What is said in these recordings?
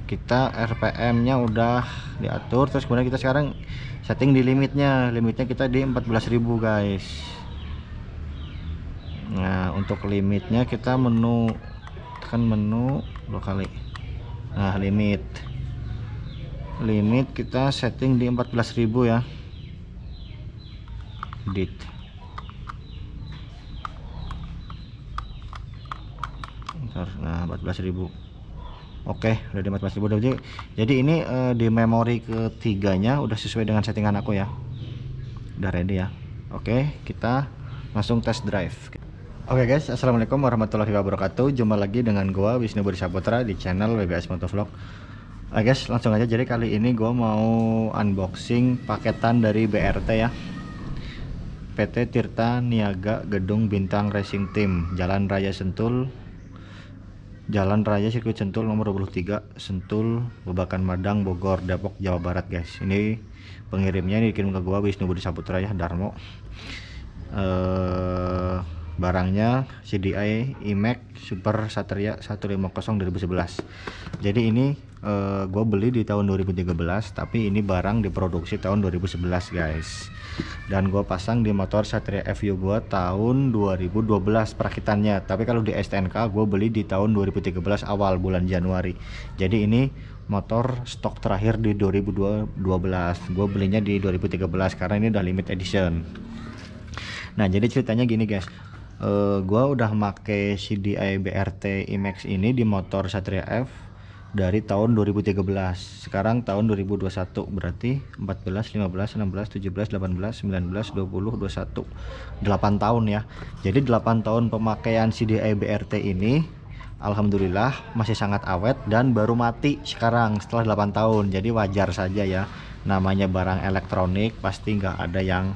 kita RPM nya udah diatur, terus kemudian kita sekarang setting di limitnya kita di 14.000 guys. Nah untuk limitnya kita tekan menu 2 kali. Nah limit kita setting di 14.000 ya. Edit. Nah 14.000. Oke, udah di 14.000. Jadi ini di memori ketiganya udah sesuai dengan settingan aku ya. Udah ready ya. Oke, kita langsung test drive. Oke guys, assalamualaikum warahmatullahi wabarakatuh. Jumpa lagi dengan gua Wisnu Budi Saputra di channel WBS Motovlog. Oke guys, langsung aja. Jadi kali ini gua mau unboxing paketan dari BRT ya. PT Tirta Niaga Gedung Bintang Racing Team, Jalan Raya Sentul, Jalan Raya Sirkuit Sentul nomor 23, Sentul, Babakan Madang, Bogor, Depok, Jawa Barat guys. Ini pengirimnya, ini dikirim ke gua Wisnu Budi Saputra ya, Darmo. Barangnya CDI IMAX Super Satria 150 2011. Jadi ini gue beli di tahun 2013, tapi ini barang diproduksi tahun 2011 guys. Dan gue pasang di motor Satria FU gue tahun 2012 perakitannya, tapi kalau di STNK gue beli di tahun 2013 awal bulan Januari. Jadi ini motor stok terakhir di 2012, gue belinya di 2013 karena ini udah limited edition. Nah jadi ceritanya gini guys, gua udah make CDI BRT IMAX ini di motor Satria F dari tahun 2013. Sekarang tahun 2021, berarti 14, 15, 16, 17, 18, 19, 20, 21, 8 tahun ya. Jadi 8 tahun pemakaian CDI BRT ini alhamdulillah masih sangat awet dan baru mati sekarang setelah 8 tahun. Jadi wajar saja ya, namanya barang elektronik pasti nggak ada yang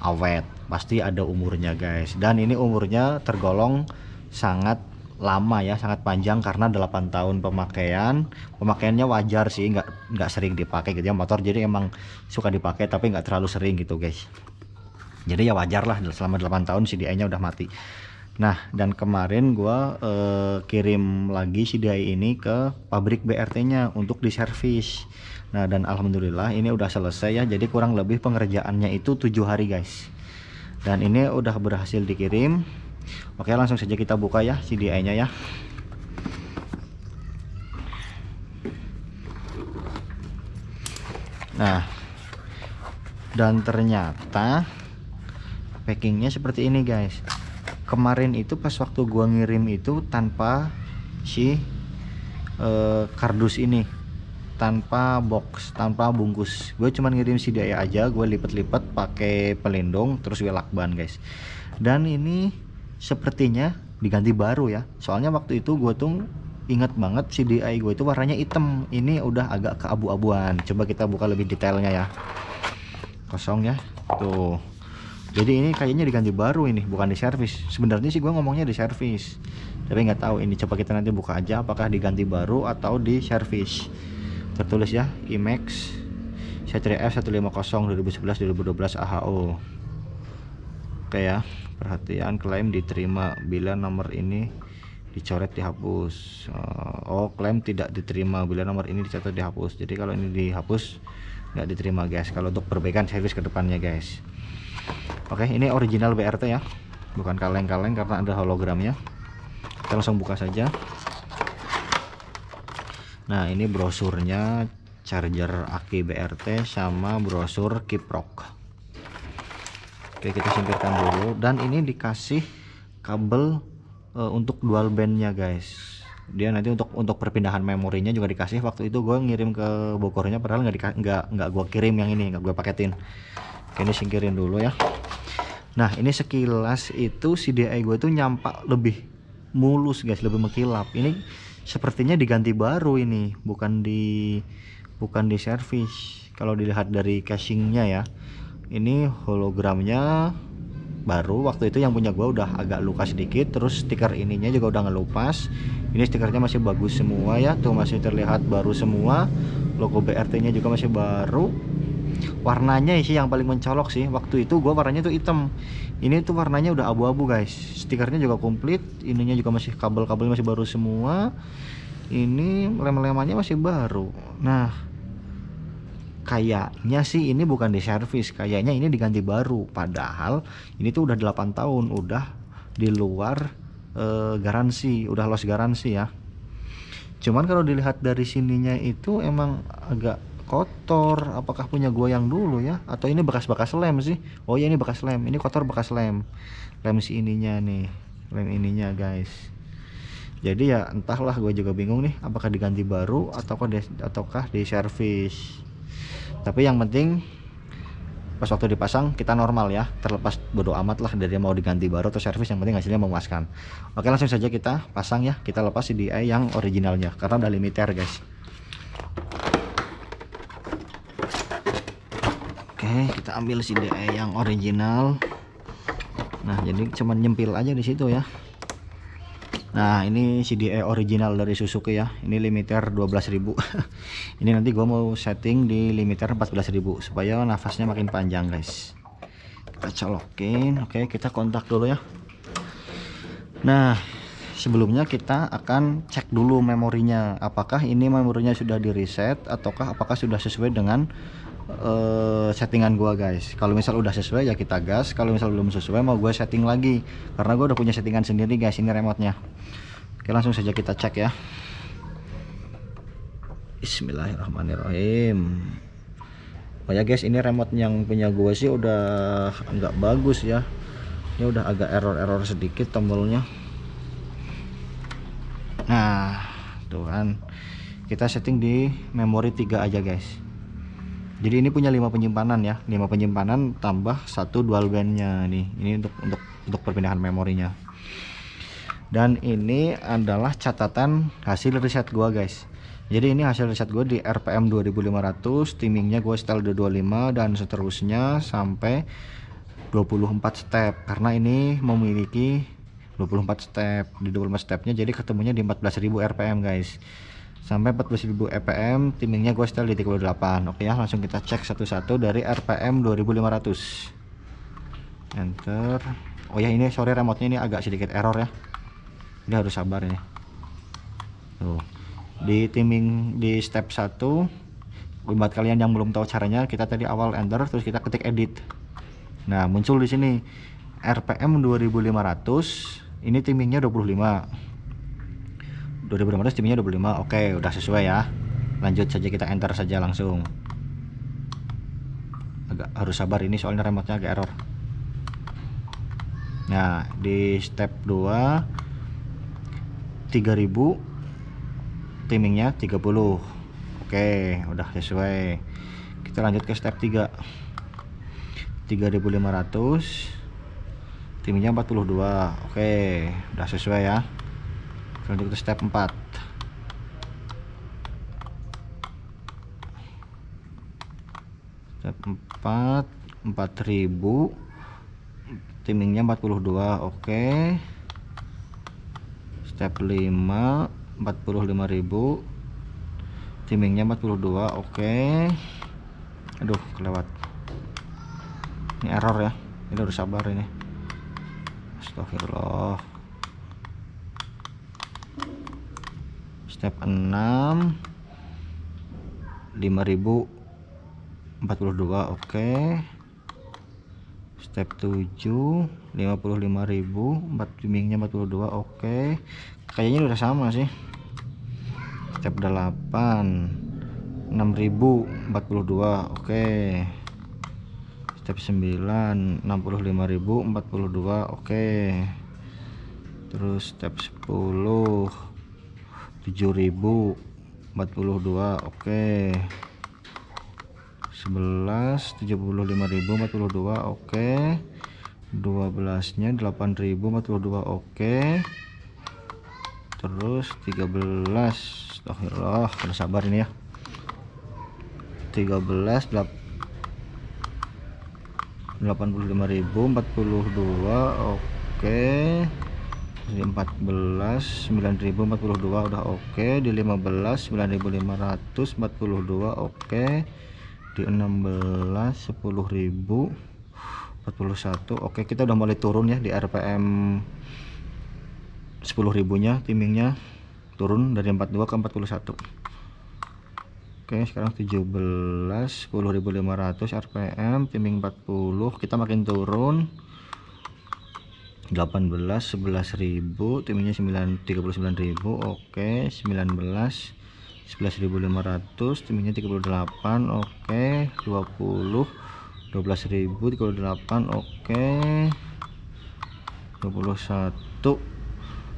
awet, pasti ada umurnya guys. Dan ini umurnya tergolong sangat lama ya, sangat panjang karena 8 tahun pemakaiannya wajar sih, nggak sering dipakai gitu ya motor. Jadi emang suka dipakai tapi nggak terlalu sering gitu guys. Jadi ya wajar lah selama 8 tahun CDI-nya udah mati. Nah dan kemarin gua kirim lagi CDI ini ke pabrik BRT-nya untuk diservis. Nah dan alhamdulillah ini udah selesai ya. Jadi kurang lebih pengerjaannya itu 7 hari guys. Dan ini udah berhasil dikirim. Oke, langsung saja kita buka ya CDI-nya ya. Nah dan ternyata packingnya seperti ini guys. Kemarin itu pas waktu gua ngirim itu tanpa si kardus ini, tanpa box, tanpa bungkus. Gue cuma ngirim CDI aja, gue lipet-lipet pakai pelindung terus gue lakban guys. Dan ini sepertinya diganti baru ya, soalnya waktu itu gue tuh ingat banget CDI gue itu warnanya hitam, ini udah agak keabu-abuan. Coba kita buka lebih detailnya ya. Kosong ya tuh. Jadi ini kayaknya diganti baru, ini bukan diservis. Sebenarnya sih gue ngomongnya diservis, tapi nggak tahu ini. Coba kita nanti buka aja apakah diganti baru atau diservis. Tertulis ya IMAX Satria F 150 2011 2012 AHO. Oke ya, perhatian, klaim diterima bila nomor ini dicoret dihapus. Oh, klaim tidak diterima bila nomor ini dicatat dihapus. Jadi kalau ini dihapus nggak diterima guys, kalau untuk perbaikan servis ke depannya guys. Oke, ini original BRT ya, bukan kaleng-kaleng karena ada hologramnya. Kita langsung buka saja. Nah ini brosurnya, charger aki BRT sama brosur kiprok. Oke, kita singkirkan dulu. Dan ini dikasih kabel untuk dual bandnya guys. Dia nanti untuk perpindahan memorinya juga dikasih. Waktu itu gue ngirim ke Bogornya padahal nggak gue kirim yang ini, nggak gue paketin. Oke, ini singkirin dulu ya. Nah ini sekilas itu CDI gue tuh nyampak lebih mulus guys, lebih mengkilap. Ini sepertinya diganti baru, ini bukan di servis. Kalau dilihat dari casingnya ya, ini hologramnya baru. Waktu itu yang punya gua udah agak luka sedikit, terus stiker ininya juga udah ngelupas. Ini stikernya masih bagus semua ya, tuh masih terlihat baru semua. Logo BRT nya juga masih baru. Warnanya sih yang paling mencolok sih. Waktu itu gua warnanya tuh hitam, ini tuh warnanya udah abu-abu guys. Stikernya juga komplit, ininya juga masih, kabel-kabel masih baru semua. ini lem-lemannya masih baru. Nah, kayaknya sih ini bukan di servis, kayaknya ini diganti baru. Padahal ini tuh udah 8 tahun, udah di luar garansi, udah loss garansi ya. Cuman kalau dilihat dari sininya itu emang agak kotor. Apakah punya gua yang dulu ya, atau ini bekas-bekas lem sih? Oh ya, ini bekas lem, ini kotor bekas lem si ininya nih, lem ininya guys. Jadi ya entahlah, gue juga bingung nih apakah diganti baru ataukah di servis. Tapi yang penting pas waktu dipasang kita normal ya, terlepas bodo amat lah dari mau diganti baru atau servis, yang penting hasilnya memuaskan. Oke, langsung saja kita pasang ya, kita lepas CDI yang originalnya karena udah limiter guys. Oke, kita ambil CDI yang original. Nah, jadi cuman nyempil aja di situ ya. Nah, ini CDI original dari Suzuki ya. Ini limiter 12.000. Ini nanti gua mau setting di limiter 14.000 supaya nafasnya makin panjang, guys. Kita colokin. Oke, kita kontak dulu ya. Nah, sebelumnya kita akan cek dulu memorinya. Apakah ini memorinya sudah di reset ataukah apakah sudah sesuai dengan settingan gua, guys. Kalau misal udah sesuai ya kita gas, kalau misal belum sesuai mau gua setting lagi karena gua udah punya settingan sendiri guys. Ini remote-nya. Oke, langsung saja kita cek ya. Bismillahirrahmanirrahim. Oh ya guys, ini remote yang punya gua sih udah nggak bagus ya. Ini udah agak error sedikit tombolnya. Nah, tuh kan. Kita setting di memori 3 aja guys. Jadi ini punya 5 penyimpanan ya, 5 penyimpanan tambah 1 dual bandnya nih. Ini untuk perpindahan memorinya. Dan ini adalah catatan hasil reset gua guys. Jadi ini hasil reset gua di RPM 2500, timingnya gua setel 225 dan seterusnya sampai 24 step karena ini memiliki 24 step. Di 24 stepnya jadi ketemunya di 14.000 RPM guys. Sampai 14.000 RPM, timingnya gue setel di 38. Oke ya, langsung kita cek satu-satu dari RPM 2500. Enter. Oh ya, ini sorry, remote-nya ini agak sedikit error ya. Ini harus sabar ini. Tuh. Di timing di step 1, buat kalian yang belum tahu caranya, kita tadi awal enter terus kita ketik edit. Nah, muncul di sini RPM 2500, ini timingnya 25. 2500 timingnya 25. Oke, udah sesuai ya. Lanjut saja, kita enter saja langsung. Agak harus sabar ini soalnya remote-nya agak error. Nah, di step 2 3000, timingnya 30. Oke, udah sesuai. Kita lanjut ke step 3. 3500, timingnya 42. Oke, udah sesuai ya. Lanjut ke step 4. Step 4 4000, timingnya 42. Oke. Step 5 45.000, timingnya 42. Oke. Aduh, kelewat. Ini error ya. Ini harus sabar ini. Astagfirullah. Step 6 5042. Oke. Step 7 55.000, timingnya 42. Oke. Kayaknya udah sama sih. Step 8 6042. Oke. Step 9 65.042. Oke. Terus step 10 7.042. Oke. 11 75.042. Oke. 12 nya 8.042. Oke. Terus 13, astagfirullah, harus sabar ini ya. 13 85.042. Oke. Di 14 9.042 udah oke. Di 15 9.542. oke. Di 16 10.041. Oke, kita udah mulai turun ya di RPM 10.000 nya timingnya. turun dari 42 ke 41. Oke, sekarang 17, 10.500 rpm, timing 40, kita makin turun. 18, 11.000, timingnya 39.000. Oke, 19, 11.500, timingnya 38. Oke, 20, 12.000, 38. Oke, 21,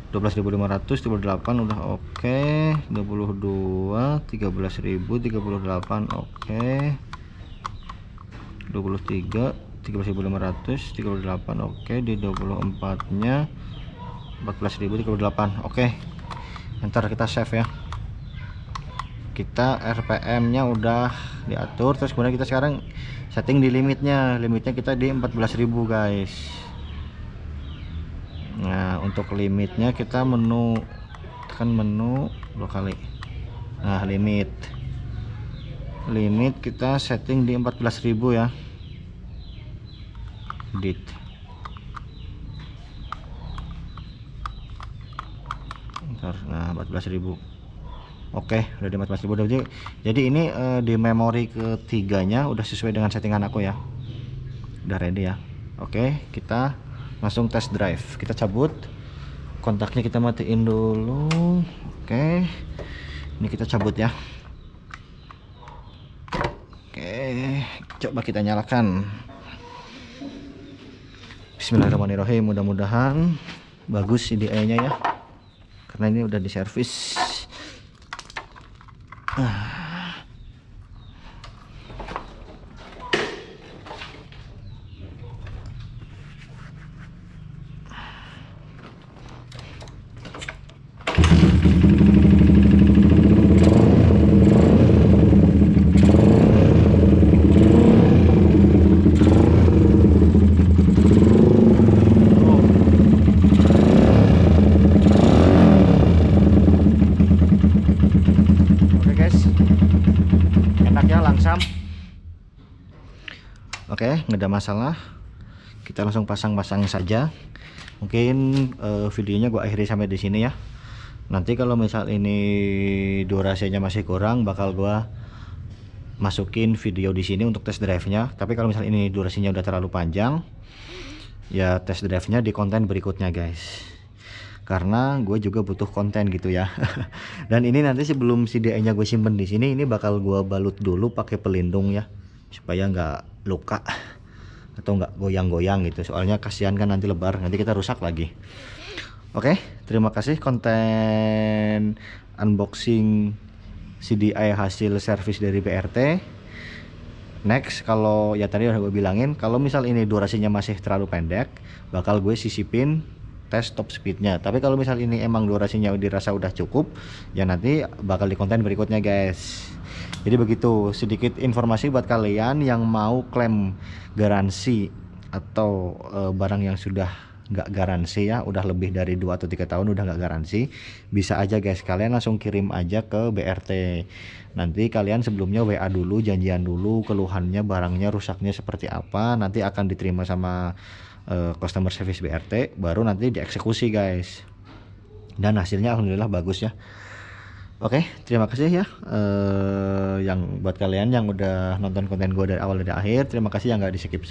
12.500, 38 udah oke. 22, 13.000, 38 oke. 23, 13.500, 38 oke. Di 24 nya 14.000, 38 oke. Ntar kita save ya. Kita RPM nya udah diatur, terus kemudian kita sekarang setting di limitnya kita di 14.000 guys. Nah, untuk limitnya kita tekan menu 2 kali. Nah, limit kita setting di 14.000 ya. Edit. Nah, 14.000. Oke, udah di 14.000. Jadi ini di memori ketiganya udah sesuai dengan settingan aku ya. Udah ready ya. Oke, kita langsung test drive. Kita cabut kontaknya, kita matiin dulu. Oke, ini kita cabut ya. Oke, coba kita nyalakan. Bismillahirrahmanirrahim. Mudah-mudahan bagus CDI nya ya, karena ini udah diservis. Enaknya langsam. Oke, nggak ada masalah. Kita langsung pasang-pasang saja. Mungkin videonya gue akhiri sampai di sini ya. Nanti kalau misal ini durasinya masih kurang, bakal gue masukin video di sini untuk test drive-nya. Tapi kalau misal ini durasinya udah terlalu panjang, ya test drive-nya di konten berikutnya guys. Karena gue juga butuh konten gitu ya. Dan ini nanti sebelum CDI-nya gue simpen di sini, ini bakal gue balut dulu pakai pelindung ya, supaya nggak luka atau nggak goyang-goyang gitu. Soalnya kasihan kan nanti lebar, nanti kita rusak lagi. Oke, terima kasih konten unboxing CDI hasil servis dari BRT. Next, kalau ya tadi udah gue bilangin, kalau misal ini durasinya masih terlalu pendek, bakal gue sisipin tes top speednya. Tapi kalau misal ini emang durasinya dirasa udah cukup, ya nanti bakal di konten berikutnya guys. Jadi begitu, sedikit informasi buat kalian yang mau klaim garansi atau barang yang sudah nggak garansi ya, udah lebih dari 2 atau 3 tahun udah nggak garansi, bisa aja guys, kalian langsung kirim aja ke BRT. Nanti kalian sebelumnya WA dulu, janjian dulu keluhannya, barangnya rusaknya seperti apa, nanti akan diterima sama customer service BRT, baru nanti dieksekusi guys. Dan hasilnya alhamdulillah bagus ya. Oke, terima kasih ya yang buat kalian yang udah nonton konten gue dari awal dari akhir. Terima kasih yang gak di skip.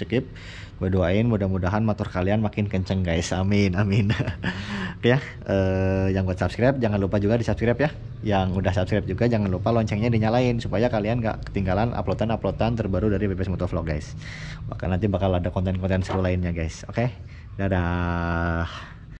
Gue doain mudah-mudahan motor kalian makin kenceng guys, amin amin. Oke ya, yang buat subscribe jangan lupa juga di subscribe ya. Yang udah subscribe juga jangan lupa loncengnya dinyalain, supaya kalian gak ketinggalan uploadan terbaru dari BBS Motovlog guys. Nanti bakal ada konten-konten seru lainnya guys. Oke, dadah.